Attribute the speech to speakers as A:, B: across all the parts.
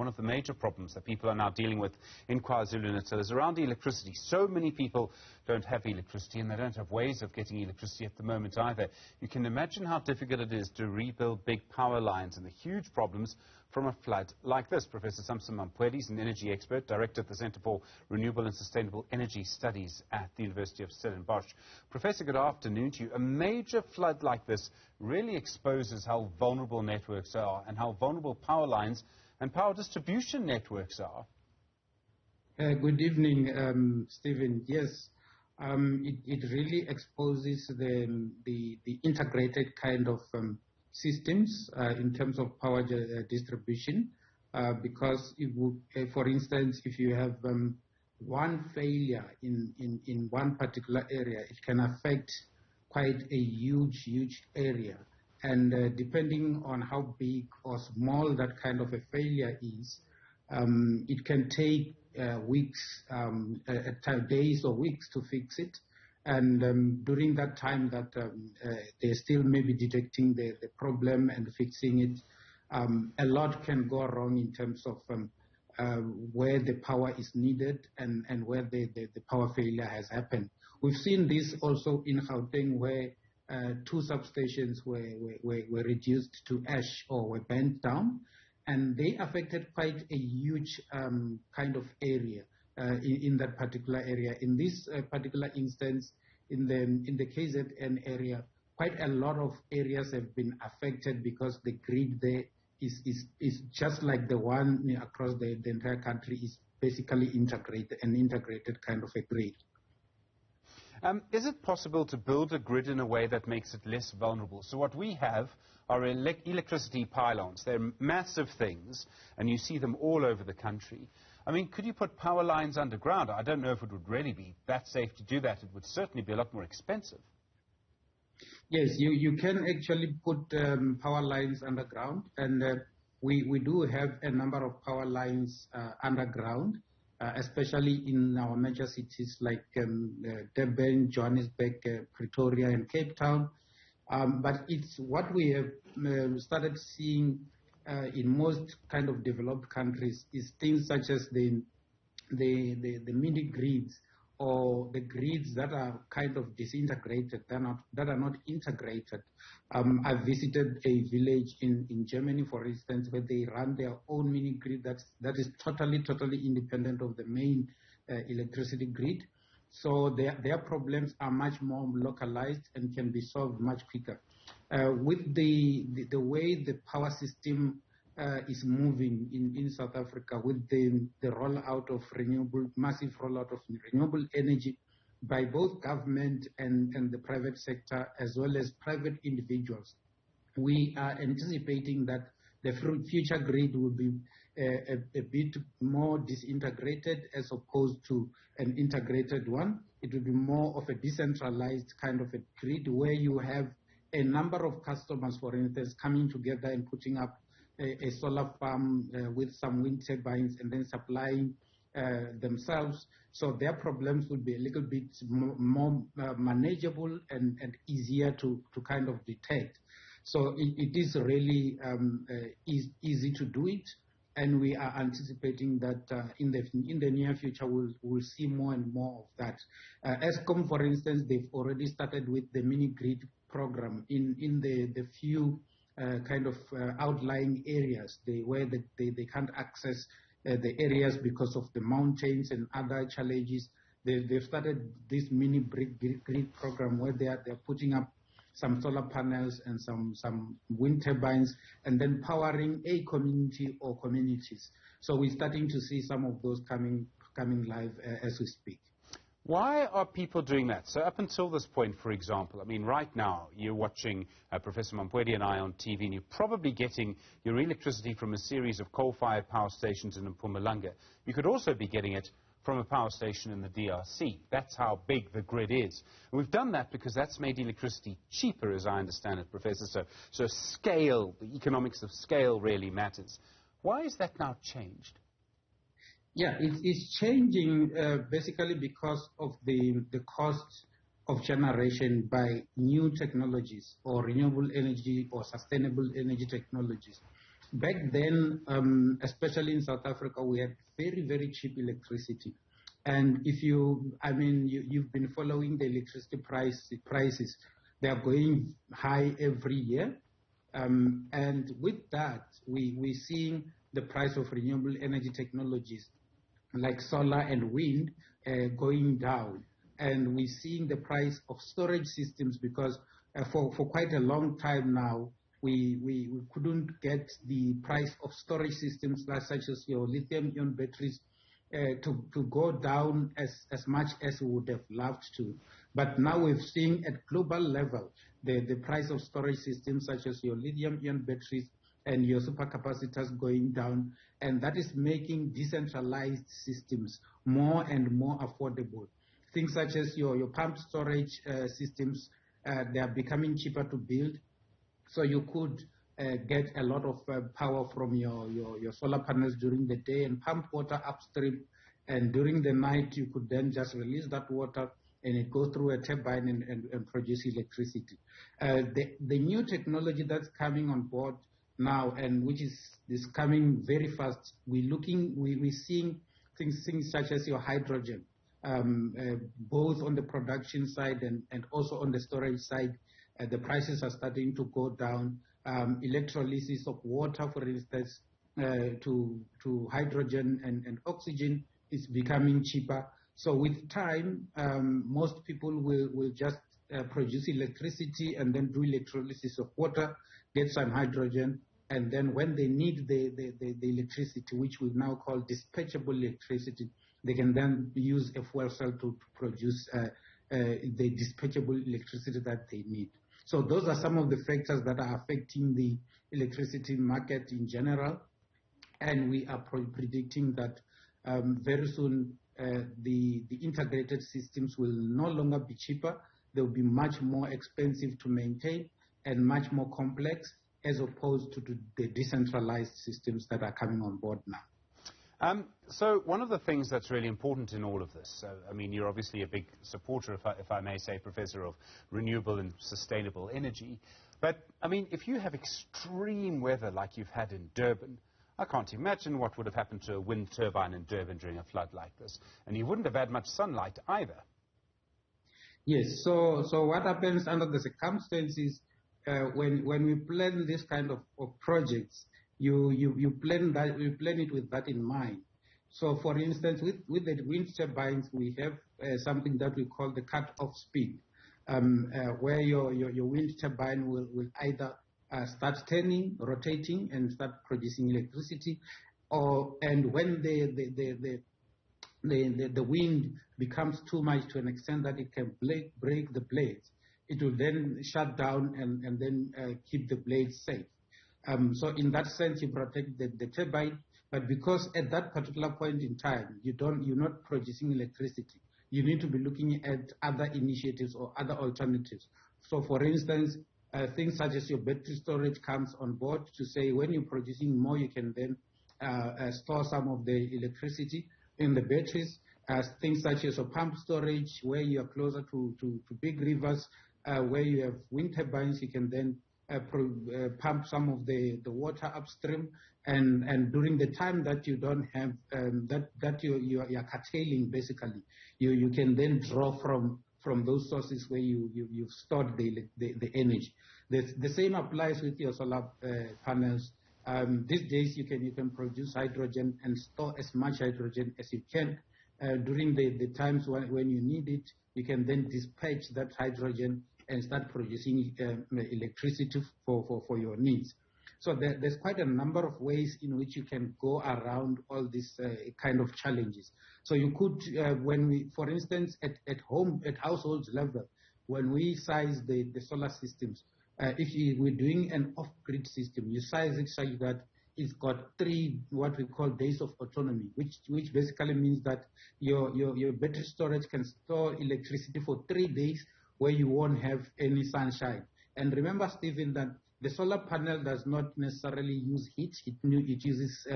A: one of the major problems that people are now dealing with in KwaZulu-Natal is around electricity. So many people don't have electricity, and they don't have ways of getting electricity at the moment either. You can imagine how difficult it is to rebuild big power lines and the huge problems from a flood like this. Professor Sampson Mamphweli is an energy expert, director at the Center for Renewable and Sustainable Energy Studies at the University of Stellenbosch. Professor, good afternoon to you. A major flood like this really exposes how vulnerable networks are and how vulnerable power lines and power distribution networks are.
B: Good evening, Stephen. Yes, it really exposes the integrated kind of systems in terms of power distribution, because it would, for instance, if you have one failure in one particular area, it can affect quite a huge area. And depending on how big or small that kind of a failure is, it can take weeks, days or weeks to fix it. And during that time that they still may be detecting the problem and fixing it, a lot can go wrong in terms of where the power is needed and where the power failure has happened. We've seen this also in Gauteng, where 2 substations were reduced to ash or were burnt down, and they affected quite a huge kind of area in that particular area. In this particular instance, in the KZN area, quite a lot of areas have been affected because the grid there is just like the one across the entire country, is basically integrated kind of a grid.
A: Is it possible to build a grid in a way that makes it less vulnerable? So what we have are electricity pylons. They're massive things, and you see them all over the country. I mean, could you put power lines underground? I don't know if it would really be that safe to do that. It would certainly be a lot more expensive.
B: Yes, you can actually put power lines underground, and we do have a number of power lines underground, especially in our major cities like Durban, Johannesburg, Pretoria, and Cape Town. But it's what we have started seeing in most kind of developed countries is things such as the mini grids, or the grids that are kind of disintegrated, that are not integrated. I visited a village in Germany, for instance, where they run their own mini grid that is totally independent of the main electricity grid. So their problems are much more localized and can be solved much quicker. With the way the power system is moving in South Africa, with the rollout of massive rollout of renewable energy by both government and the private sector, as well as private individuals, we are anticipating that the future grid will be a bit more disintegrated as opposed to an integrated one. It will be more of a decentralized kind of a grid, where you have a number of customers, for instance, coming together and putting up a solar farm with some wind turbines and then supplying themselves. So their problems would be a little bit more manageable and easier to kind of detect. So it is really easy to do it, and we are anticipating that in the near future we'll see more and more of that. Eskom, for instance, they've already started with the mini grid program in the few kind of outlying areas where they can't access the areas because of the mountains and other challenges. They've started this mini grid program where they're putting up some solar panels and some wind turbines, and then powering a community or communities. So we're starting to see some of those coming live as we speak.
A: Why are people doing that? So up until this point, for example, I mean, right now, you're watching Professor Mamphweli and I on TV, and you're probably getting your electricity from a series of coal-fired power stations in Mpumalanga. You could also be getting it from a power station in the DRC. That's how big the grid is. And we've done that because that's made electricity cheaper, as I understand it, Professor. So scale, the economics of scale really matters. Why is that now changed?
B: Yeah, it's changing basically because of the cost of generation by new technologies or renewable energy or sustainable energy technologies. Back then, especially in South Africa, we had very, very cheap electricity. And if you've been following the electricity prices, they are going high every year. And with that, we're seeing the price of renewable energy technologies like solar and wind going down. And we're seeing the price of storage systems because for quite a long time now, we couldn't get the price of storage systems such as your lithium-ion batteries to go down as much as we would have loved to. But now we've seen at global level the price of storage systems such as your lithium-ion batteries and your supercapacitors going down, and that is making decentralized systems more and more affordable. Things such as your pump storage systems, they are becoming cheaper to build, so you could get a lot of power from your solar panels during the day and pump water upstream, and during the night you could then just release that water and it goes through a turbine and produce electricity. The new technology that's coming on board now, and which is coming very fast, we're seeing things such as your hydrogen, both on the production side and also on the storage side. The prices are starting to go down. Electrolysis of water, for instance, to hydrogen and oxygen is becoming cheaper. So with time, most people will just produce electricity and then do electrolysis of water, get some hydrogen, and then when they need the electricity, which we now call dispatchable electricity, they can then use a fuel cell to produce the dispatchable electricity that they need. So those are some of the factors that are affecting the electricity market in general, and we are predicting that very soon the integrated systems will no longer be cheaper. They will be much more expensive to maintain and much more complex, as opposed to the decentralized systems that are coming on board now.
A: So one of the things that's really important in all of this, I mean, you're obviously a big supporter, if I may say, Professor, of renewable and sustainable energy. But, I mean, if you have extreme weather like you've had in Durban, I can't imagine what would have happened to a wind turbine in Durban during a flood like this. And you wouldn't have had much sunlight either.
B: Yes, so what happens under the circumstances when we plan this kind of projects, you plan it with that in mind. So, for instance, with the wind turbines, we have something that we call the cut-off speed, where your wind turbine will either start turning, rotating, and start producing electricity, and when the wind becomes too much to an extent that it can break the blades, it will then shut down and then keep the blades safe. So in that sense, you protect the turbine, but because at that particular point in time, you're not producing electricity, you need to be looking at other initiatives or other alternatives. So for instance, things such as your battery storage comes on board to say when you're producing more, you can then store some of the electricity in the batteries. Things such as a pump storage, where you are closer to big rivers, where you have wind turbines, you can then pump some of the water upstream, and during the time that you don't have that you are curtailing, basically, you can then draw from those sources where you've stored the energy. The same applies with your solar panels. These days you can produce hydrogen and store as much hydrogen as you can. During the times when you need it, you can then dispatch that hydrogen and start producing electricity for your needs. So there's quite a number of ways in which you can go around all these kind of challenges. So you could, for instance, at households level, when we size the solar systems, if we're doing an off-grid system, you size it such that it's got 3 what we call days of autonomy, which basically means that your battery storage can store electricity for 3 days where you won't have any sunshine. And remember, Stephen, that the solar panel does not necessarily use heat; it uses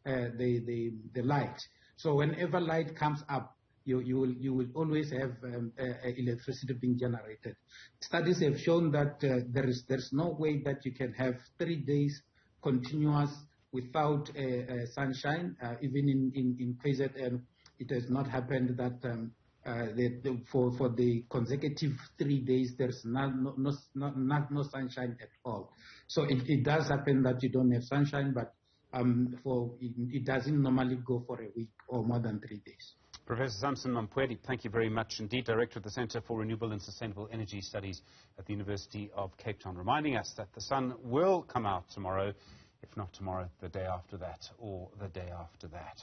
B: the light. So whenever light comes up, you will always have electricity being generated. Studies have shown that there's no way that you can have 3 days continuous without sunshine. Even in KZN, it has not happened that for the consecutive 3 days there's no sunshine at all. So it does happen that you don't have sunshine, but it doesn't normally go for a week or more than 3 days.
A: Professor Sampson Mamphweli, thank you very much indeed, Director of the Centre for Renewable and Sustainable Energy Studies at the University of Cape Town, reminding us that the sun will come out tomorrow, if not tomorrow, the day after that, or the day after that.